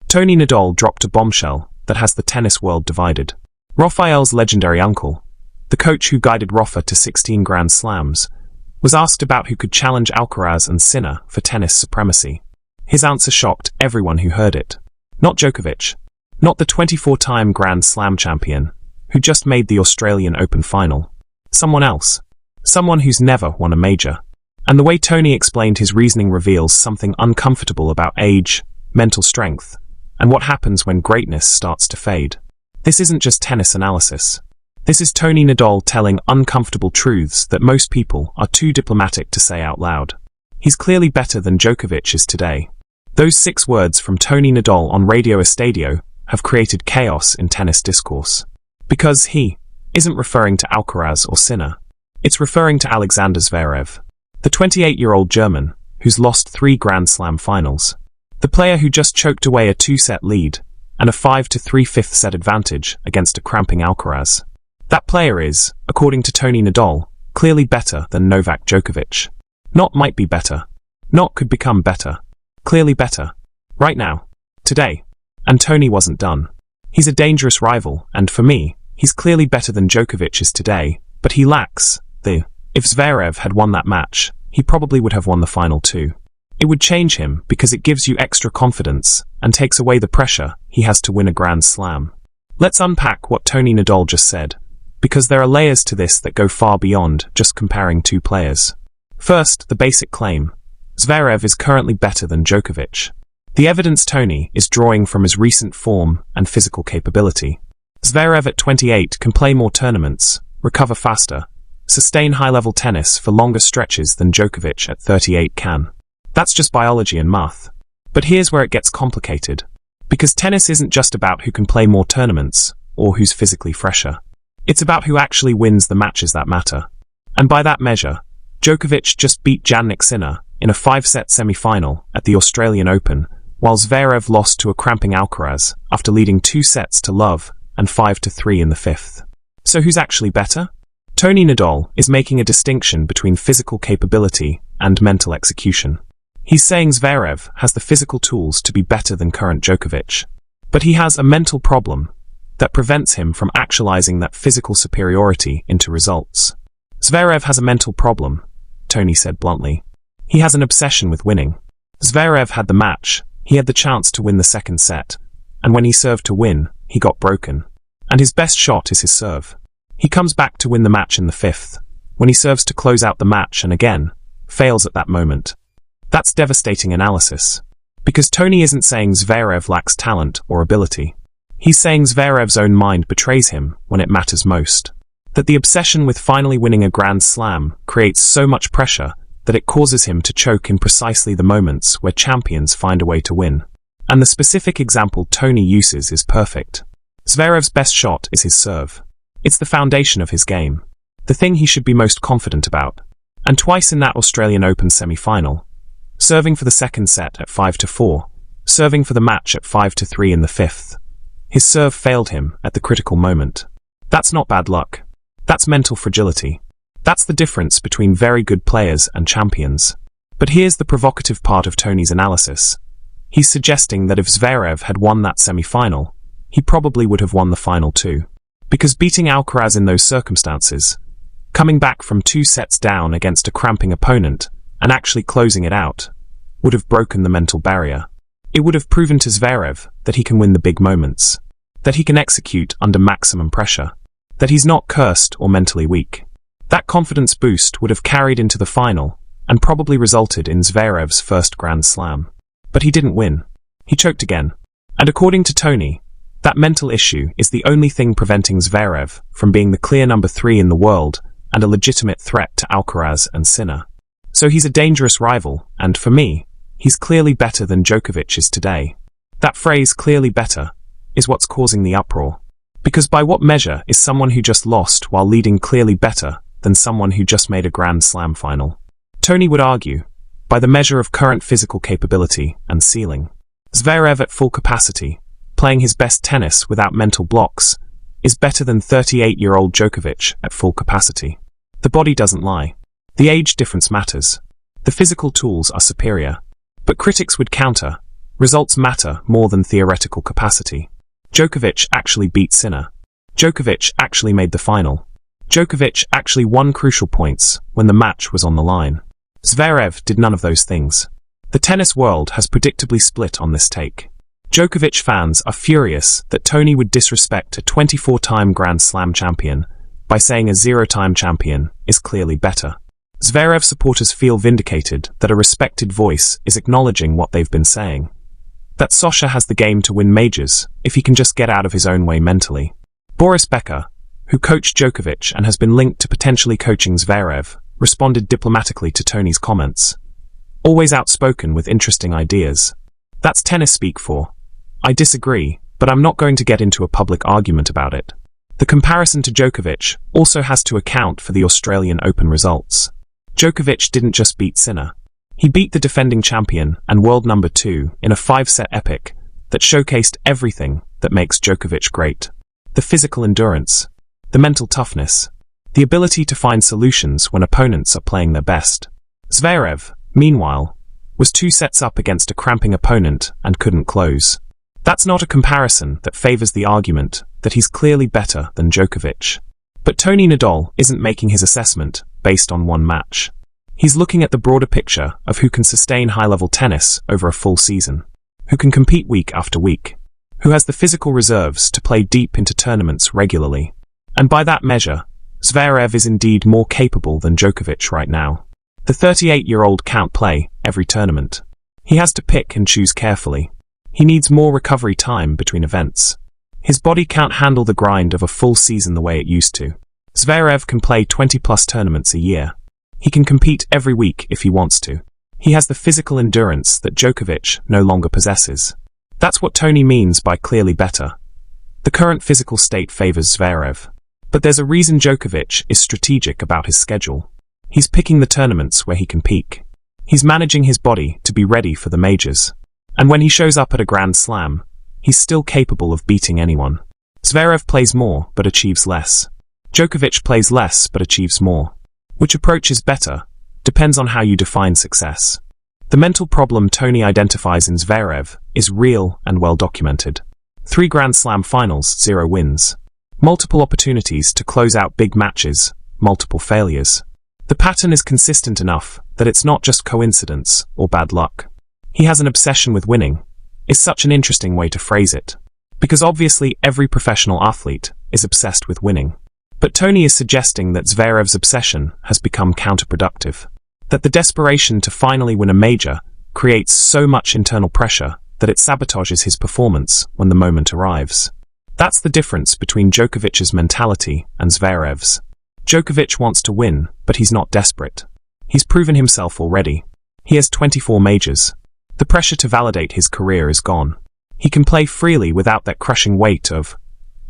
Toni Nadal dropped a bombshell that has the tennis world divided. Rafael's legendary uncle, the coach who guided Rafa to 16 Grand Slams, was asked about who could challenge Alcaraz and Sinner for tennis supremacy. His answer shocked everyone who heard it. Not Djokovic. Not the 24-time Grand Slam champion, who just made the Australian Open final. Someone else. Someone who's never won a major. And the way Toni explained his reasoning reveals something uncomfortable about age, mental strength, and what happens when greatness starts to fade. This isn't just tennis analysis. This is Toni Nadal telling uncomfortable truths that most people are too diplomatic to say out loud. He's clearly better than Djokovic is today. Those 6 words from Toni Nadal on Radio Estadio have created chaos in tennis discourse. Because he isn't referring to Alcaraz or Sinner. It's referring to Alexander Zverev, the 28-year-old German who's lost 3 Grand Slam finals. The player who just choked away a 2-set lead and a 5-3 fifth set advantage against a cramping Alcaraz. That player is, according to Toni Nadal, clearly better than Novak Djokovic. Not might be better. Not could become better. Clearly better. Right now. Today. And Toni wasn't done. He's a dangerous rival, and for me, he's clearly better than Djokovic is today, but he lacks the. If Zverev had won that match, he probably would have won the final too. It would change him because it gives you extra confidence and takes away the pressure he has to win a Grand Slam. Let's unpack what Toni Nadal just said, because there are layers to this that go far beyond just comparing 2 players. First, the basic claim. Zverev is currently better than Djokovic. The evidence Toni is drawing from his recent form and physical capability. Zverev at 28 can play more tournaments, recover faster, sustain high-level tennis for longer stretches than Djokovic at 38 can. That's just biology and math. But here's where it gets complicated. Because tennis isn't just about who can play more tournaments, or who's physically fresher. It's about who actually wins the matches that matter. And by that measure, Djokovic just beat Jannik Sinner in a 5-set semi-final at the Australian Open, while Zverev lost to a cramping Alcaraz after leading 2 sets to love and 5-3 in the 5th. So who's actually better? Toni Nadal is making a distinction between physical capability and mental execution. He's saying Zverev has the physical tools to be better than current Djokovic. But he has a mental problem that prevents him from actualizing that physical superiority into results. Zverev has a mental problem, Toni said bluntly. He has an obsession with winning. Zverev had the match, he had the chance to win the 2nd set, and when he served to win, he got broken. And his best shot is his serve. He comes back to win the match in the 5th, when he serves to close out the match and again, fails at that moment. That's devastating analysis. Because Toni isn't saying Zverev lacks talent or ability. He's saying Zverev's own mind betrays him when it matters most. That the obsession with finally winning a Grand Slam creates so much pressure that it causes him to choke in precisely the moments where champions find a way to win. And the specific example Toni uses is perfect. Zverev's best shot is his serve. It's the foundation of his game. The thing he should be most confident about. And twice in that Australian Open semi-final. Serving for the 2nd set at 5-4. Serving for the match at 5-3 in the 5th. His serve failed him at the critical moment. That's not bad luck. That's mental fragility. That's the difference between very good players and champions. But here's the provocative part of Toni's analysis. He's suggesting that if Zverev had won that semi-final, he probably would have won the final too. Because beating Alcaraz in those circumstances, coming back from 2 sets down against a cramping opponent and actually closing it out, would have broken the mental barrier. It would have proven to Zverev that he can win the big moments, that he can execute under maximum pressure, that he's not cursed or mentally weak. That confidence boost would have carried into the final and probably resulted in Zverev's first Grand Slam. But he didn't win. He choked again. And according to Toni, that mental issue is the only thing preventing Zverev from being the clear number 3 in the world and a legitimate threat to Alcaraz and Sinner. So he's a dangerous rival, and for me, he's clearly better than Djokovic is today. That phrase, clearly better, is what's causing the uproar. Because by what measure is someone who just lost while leading clearly better than someone who just made a Grand Slam final? Toni would argue, by the measure of current physical capability and ceiling. Zverev at full capacity, playing his best tennis without mental blocks, is better than 38-year-old Djokovic at full capacity. The body doesn't lie. The age difference matters. The physical tools are superior. But critics would counter, Results matter more than theoretical capacity. Djokovic actually beat Sinner. Djokovic actually made the final. Djokovic actually won crucial points when the match was on the line. Zverev did none of those things. The tennis world has predictably split on this take. Djokovic fans are furious that Toni would disrespect a 24-time Grand Slam champion by saying a 0-time champion is clearly better. Zverev supporters feel vindicated that a respected voice is acknowledging what they've been saying. That Sasha has the game to win majors if he can just get out of his own way mentally. Boris Becker, who coached Djokovic and has been linked to potentially coaching Zverev, responded diplomatically to Toni's comments. Always outspoken with interesting ideas. That's tennis speak for. I disagree, but I'm not going to get into a public argument about it. The comparison to Djokovic also has to account for the Australian Open results. Djokovic didn't just beat Sinner. He beat the defending champion and world number 2 in a 5-set epic that showcased everything that makes Djokovic great. The physical endurance, the mental toughness, the ability to find solutions when opponents are playing their best. Zverev, meanwhile, was 2 sets up against a cramping opponent and couldn't close. That's not a comparison that favors the argument that he's clearly better than Djokovic. But Toni Nadal isn't making his assessment based on one match. He's looking at the broader picture of who can sustain high-level tennis over a full season, who can compete week after week, who has the physical reserves to play deep into tournaments regularly. And by that measure, Zverev is indeed more capable than Djokovic right now. The 38-year-old can't play every tournament. He has to pick and choose carefully. He needs more recovery time between events. His body can't handle the grind of a full season the way it used to. Zverev can play 20-plus tournaments a year. He can compete every week if he wants to. He has the physical endurance that Djokovic no longer possesses. That's what Toni means by clearly better. The current physical state favors Zverev. But there's a reason Djokovic is strategic about his schedule. He's picking the tournaments where he can peak. He's managing his body to be ready for the majors. And when he shows up at a Grand Slam, he's still capable of beating anyone. Zverev plays more but achieves less. Djokovic plays less but achieves more. Which approach is better depends on how you define success. The mental problem Toni identifies in Zverev is real and well documented. 3 Grand Slam finals, 0 wins. Multiple opportunities to close out big matches, multiple failures. The pattern is consistent enough that it's not just coincidence or bad luck. He has an obsession with winning. It's such an interesting way to phrase it. Because obviously every professional athlete is obsessed with winning. But Toni is suggesting that Zverev's obsession has become counterproductive. That the desperation to finally win a major creates so much internal pressure that it sabotages his performance when the moment arrives. That's the difference between Djokovic's mentality and Zverev's. Djokovic wants to win, but he's not desperate. He's proven himself already. He has 24 majors. The pressure to validate his career is gone. He can play freely without that crushing weight of,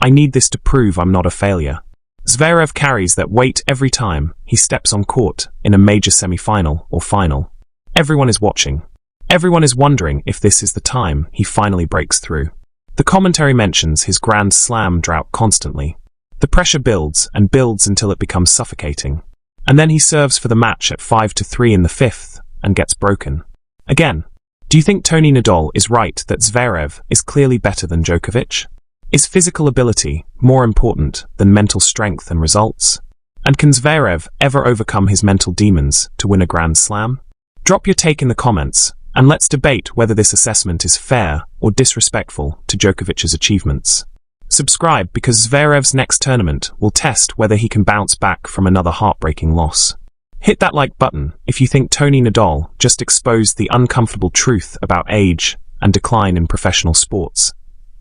I need this to prove I'm not a failure. Zverev carries that weight every time he steps on court in a major semi-final or final. Everyone is watching. Everyone is wondering if this is the time he finally breaks through. The commentary mentions his Grand Slam drought constantly. The pressure builds and builds until it becomes suffocating. And then he serves for the match at 5-3 in the 5th and gets broken. Again, do you think Toni Nadal is right that Zverev is clearly better than Djokovic? Is physical ability more important than mental strength and results? And can Zverev ever overcome his mental demons to win a Grand Slam? Drop your take in the comments, and let's debate whether this assessment is fair or disrespectful to Djokovic's achievements. Subscribe because Zverev's next tournament will test whether he can bounce back from another heartbreaking loss. Hit that like button if you think Toni Nadal just exposed the uncomfortable truth about age and decline in professional sports.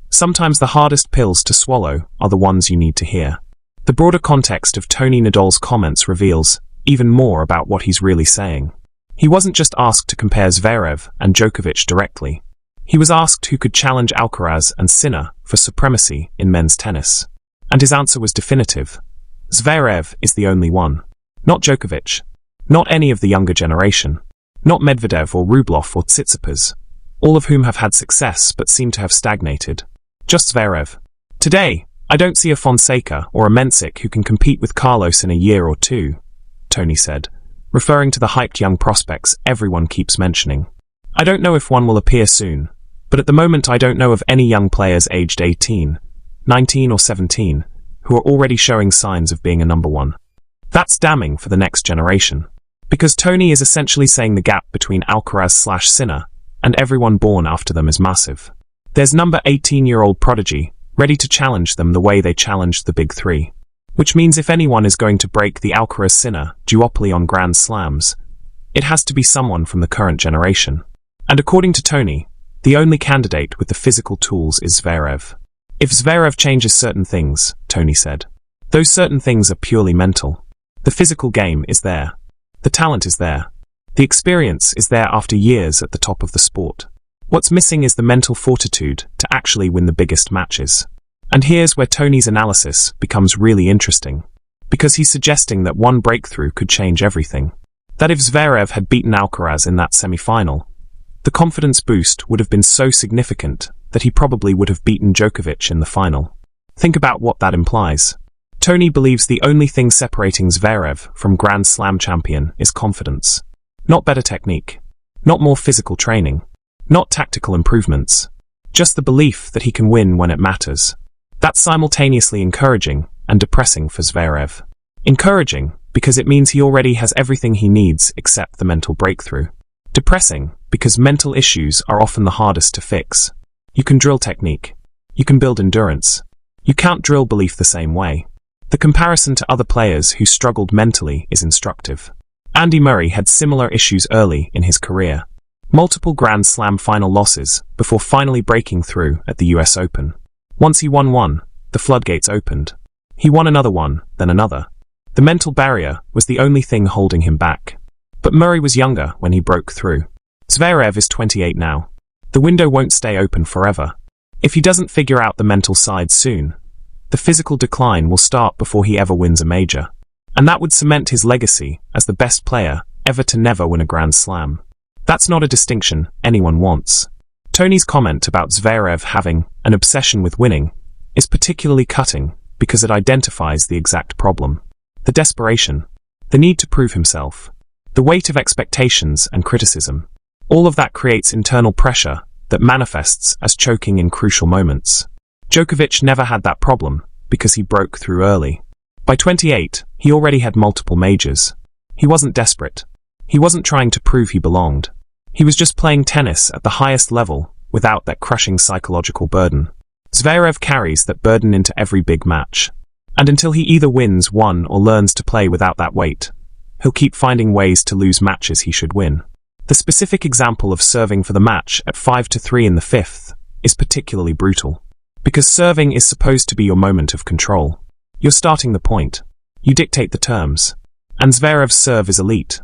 Sometimes the hardest pills to swallow are the ones you need to hear. The broader context of Toni Nadal's comments reveals even more about what he's really saying. He wasn't just asked to compare Zverev and Djokovic directly. He was asked who could challenge Alcaraz and Sinner for supremacy in men's tennis. And his answer was definitive. Zverev is the only one. Not Djokovic. Not any of the younger generation. Not Medvedev or Rublev or Tsitsipas, all of whom have had success but seem to have stagnated. Just Zverev. Today, I don't see a Fonseca or a Mensik who can compete with Carlos in a year or two, Toni said, referring to the hyped young prospects everyone keeps mentioning. I don't know if one will appear soon, But at the moment I don't know of any young players aged 18, 19 or 17 who are already showing signs of being a number one. That's damning for the next generation. Because Toni is essentially saying the gap between Alcaraz/Sinner and everyone born after them is massive. There's number 18-year-old prodigy ready to challenge them the way they challenged the big three. Which means if anyone is going to break the Alcaraz-Sinner duopoly on Grand Slams, it has to be someone from the current generation. And according to Toni, the only candidate with the physical tools is Zverev. If Zverev changes certain things, Toni said, those certain things are purely mental. The physical game is there. The talent is there. The experience is there after years at the top of the sport. What's missing is the mental fortitude to actually win the biggest matches. And here's where Toni's analysis becomes really interesting, because he's suggesting that one breakthrough could change everything. That if Zverev had beaten Alcaraz in that semi-final, the confidence boost would have been so significant that he probably would have beaten Djokovic in the final. Think about what that implies. Toni believes the only thing separating Zverev from Grand Slam champion is confidence. Not better technique. Not more physical training. Not tactical improvements. Just the belief that he can win when it matters. That's simultaneously encouraging and depressing for Zverev. Encouraging, because it means he already has everything he needs except the mental breakthrough. Depressing, because mental issues are often the hardest to fix. You can drill technique. You can build endurance. You can't drill belief the same way. The comparison to other players who struggled mentally is instructive. Andy Murray had similar issues early in his career. Multiple Grand Slam final losses before finally breaking through at the US Open. Once he won one, the floodgates opened. He won another one, then another. The mental barrier was the only thing holding him back. But Murray was younger when he broke through. Zverev is 28 now. The window won't stay open forever. If he doesn't figure out the mental side soon, the physical decline will start before he ever wins a major. And that would cement his legacy as the best player ever to never win a Grand Slam. That's not a distinction anyone wants. Toni's comment about Zverev having an obsession with winning is particularly cutting because it identifies the exact problem. The desperation, the need to prove himself, the weight of expectations and criticism. All of that creates internal pressure that manifests as choking in crucial moments. Djokovic never had that problem because he broke through early. By 28, he already had multiple majors. He wasn't desperate. He wasn't trying to prove he belonged. He was just playing tennis at the highest level without that crushing psychological burden. Zverev carries that burden into every big match. And until he either wins one or learns to play without that weight, he'll keep finding ways to lose matches he should win. The specific example of serving for the match at 5-3 in the fifth is particularly brutal. Because serving is supposed to be your moment of control. You're starting the point. You dictate the terms. And Zverev's serve is elite.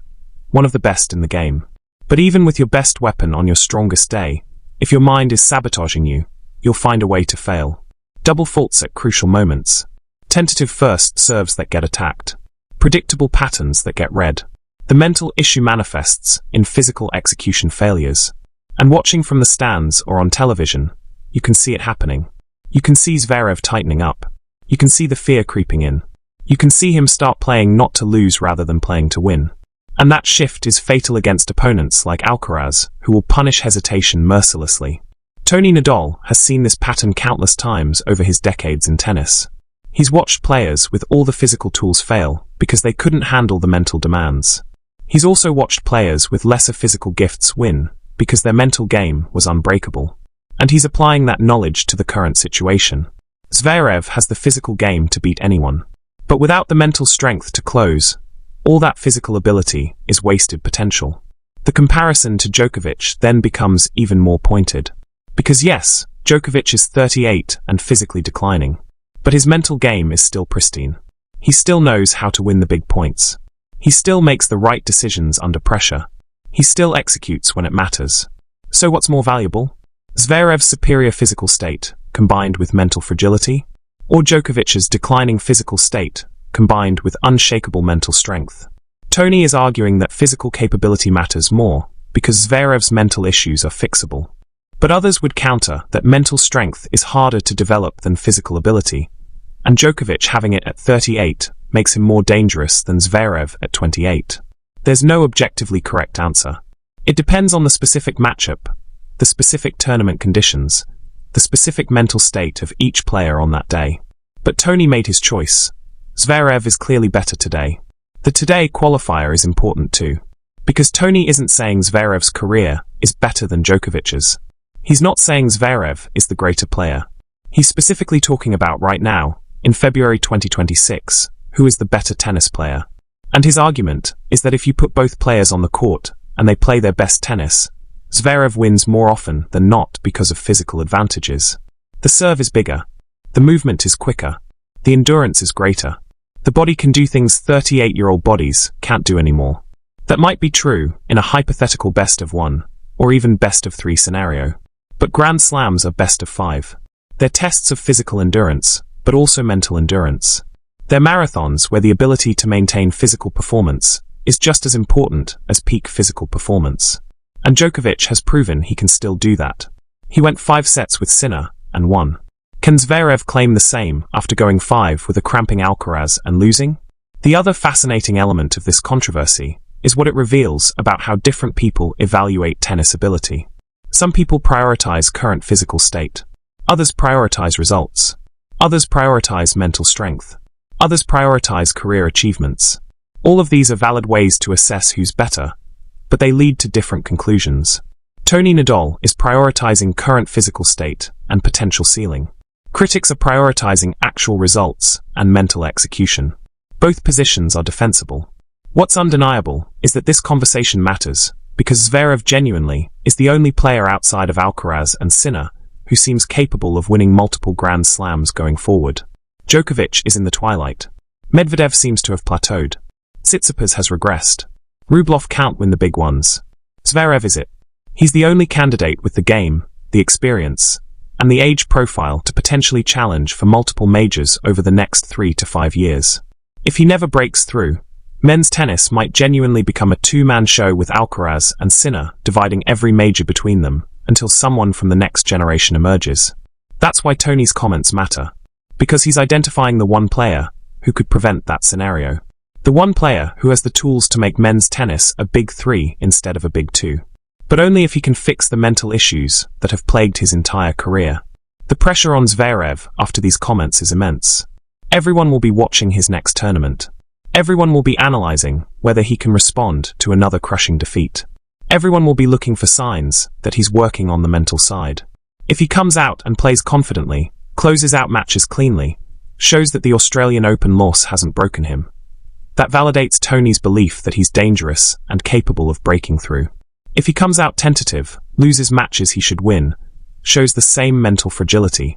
One of the best in the game. But even with your best weapon on your strongest day, if your mind is sabotaging you, you'll find a way to fail. Double faults at crucial moments. Tentative first serves that get attacked. Predictable patterns that get read. The mental issue manifests in physical execution failures. And watching from the stands or on television, you can see it happening. You can see Zverev tightening up. You can see the fear creeping in. You can see him start playing not to lose rather than playing to win. And that shift is fatal against opponents like Alcaraz, who will punish hesitation mercilessly. Toni Nadal has seen this pattern countless times over his decades in tennis. He's watched players with all the physical tools fail because they couldn't handle the mental demands. He's also watched players with lesser physical gifts win because their mental game was unbreakable. And he's applying that knowledge to the current situation. Zverev has the physical game to beat anyone. But without the mental strength to close, all that physical ability is wasted potential. The comparison to Djokovic then becomes even more pointed. Because yes, Djokovic is 38 and physically declining. But his mental game is still pristine. He still knows how to win the big points. He still makes the right decisions under pressure. He still executes when it matters. So what's more valuable? Zverev's superior physical state, combined with mental fragility? Or Djokovic's declining physical state, combined with unshakable mental strength? Toni is arguing that physical capability matters more, because Zverev's mental issues are fixable. But others would counter that mental strength is harder to develop than physical ability, and Djokovic having it at 38 makes him more dangerous than Zverev at 28. There's no objectively correct answer. It depends on the specific matchup, the specific tournament conditions, the specific mental state of each player on that day. But Toni made his choice. Zverev is clearly better today. The today qualifier is important too, because Toni isn't saying Zverev's career is better than Djokovic's. He's not saying Zverev is the greater player. He's specifically talking about right now, in February 2026, who is the better tennis player. And his argument is that if you put both players on the court and they play their best tennis, Zverev wins more often than not because of physical advantages. The serve is bigger. The movement is quicker. The endurance is greater. The body can do things 38-year-old bodies can't do anymore. That might be true in a hypothetical best of one, or even best of three scenario. But Grand Slams are best of five. They're tests of physical endurance, but also mental endurance. They're marathons where the ability to maintain physical performance is just as important as peak physical performance. And Djokovic has proven he can still do that. He went 5 sets with Sinner and won. Can Zverev claim the same after going 5 with a cramping Alcaraz and losing? The other fascinating element of this controversy is what it reveals about how different people evaluate tennis ability. Some people prioritize current physical state. Others prioritize results. Others prioritize mental strength. Others prioritize career achievements. All of these are valid ways to assess who's better, but they lead to different conclusions. Toni Nadal is prioritizing current physical state and potential ceiling. Critics are prioritizing actual results and mental execution. Both positions are defensible. What's undeniable is that this conversation matters because Zverev genuinely is the only player outside of Alcaraz and Sinner who seems capable of winning multiple Grand Slams going forward. Djokovic is in the twilight. Medvedev seems to have plateaued. Tsitsipas has regressed. Rublev can't win the big ones. Zverev is it. He's the only candidate with the game, the experience, and the age profile to potentially challenge for multiple majors over the next 3 to 5 years. If he never breaks through, men's tennis might genuinely become a two-man show with Alcaraz and Sinner dividing every major between them until someone from the next generation emerges. That's why Toni's comments matter, because he's identifying the one player who could prevent that scenario. The one player who has the tools to make men's tennis a big 3 instead of a big 2. But only if he can fix the mental issues that have plagued his entire career. The pressure on Zverev after these comments is immense. Everyone will be watching his next tournament. Everyone will be analyzing whether he can respond to another crushing defeat. Everyone will be looking for signs that he's working on the mental side. If he comes out and plays confidently, closes out matches cleanly, shows that the Australian Open loss hasn't broken him, that validates Toni's belief that he's dangerous and capable of breaking through. If he comes out tentative, loses matches he should win, shows the same mental fragility,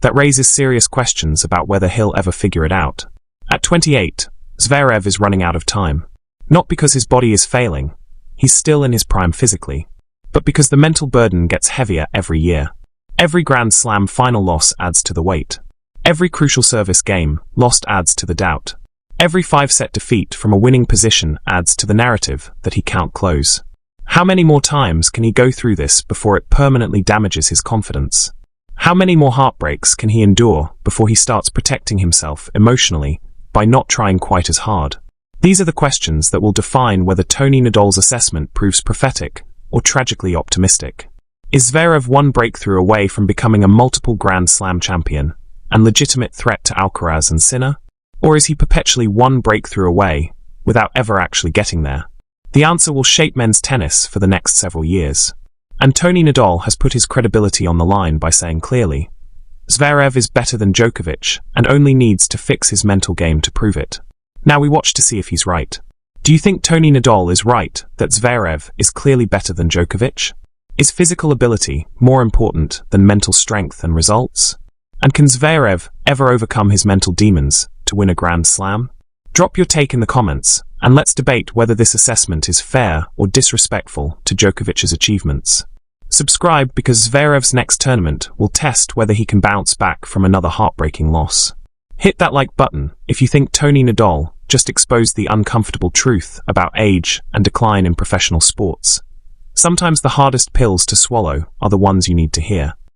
that raises serious questions about whether he'll ever figure it out. At 28, Zverev is running out of time. Not because his body is failing, he's still in his prime physically, but because the mental burden gets heavier every year. Every Grand Slam final loss adds to the weight. Every crucial service game lost adds to the doubt. Every 5-set defeat from a winning position adds to the narrative that he can't close. How many more times can he go through this before it permanently damages his confidence? How many more heartbreaks can he endure before he starts protecting himself emotionally by not trying quite as hard? These are the questions that will define whether Toni Nadal's assessment proves prophetic or tragically optimistic. Is Zverev one breakthrough away from becoming a multiple Grand Slam champion and legitimate threat to Alcaraz and Sinner? Or is he perpetually one breakthrough away without ever actually getting there? The answer will shape men's tennis for the next several years. And Toni Nadal has put his credibility on the line by saying clearly, Zverev is better than Djokovic and only needs to fix his mental game to prove it. Now we watch to see if he's right. Do you think Toni Nadal is right that Zverev is clearly better than Djokovic? Is physical ability more important than mental strength and results? And can Zverev ever overcome his mental demons to win a Grand Slam? Drop your take in the comments, and let's debate whether this assessment is fair or disrespectful to Djokovic's achievements. Subscribe because Zverev's next tournament will test whether he can bounce back from another heartbreaking loss. Hit that like button if you think Toni Nadal just exposed the uncomfortable truth about age and decline in professional sports. Sometimes the hardest pills to swallow are the ones you need to hear.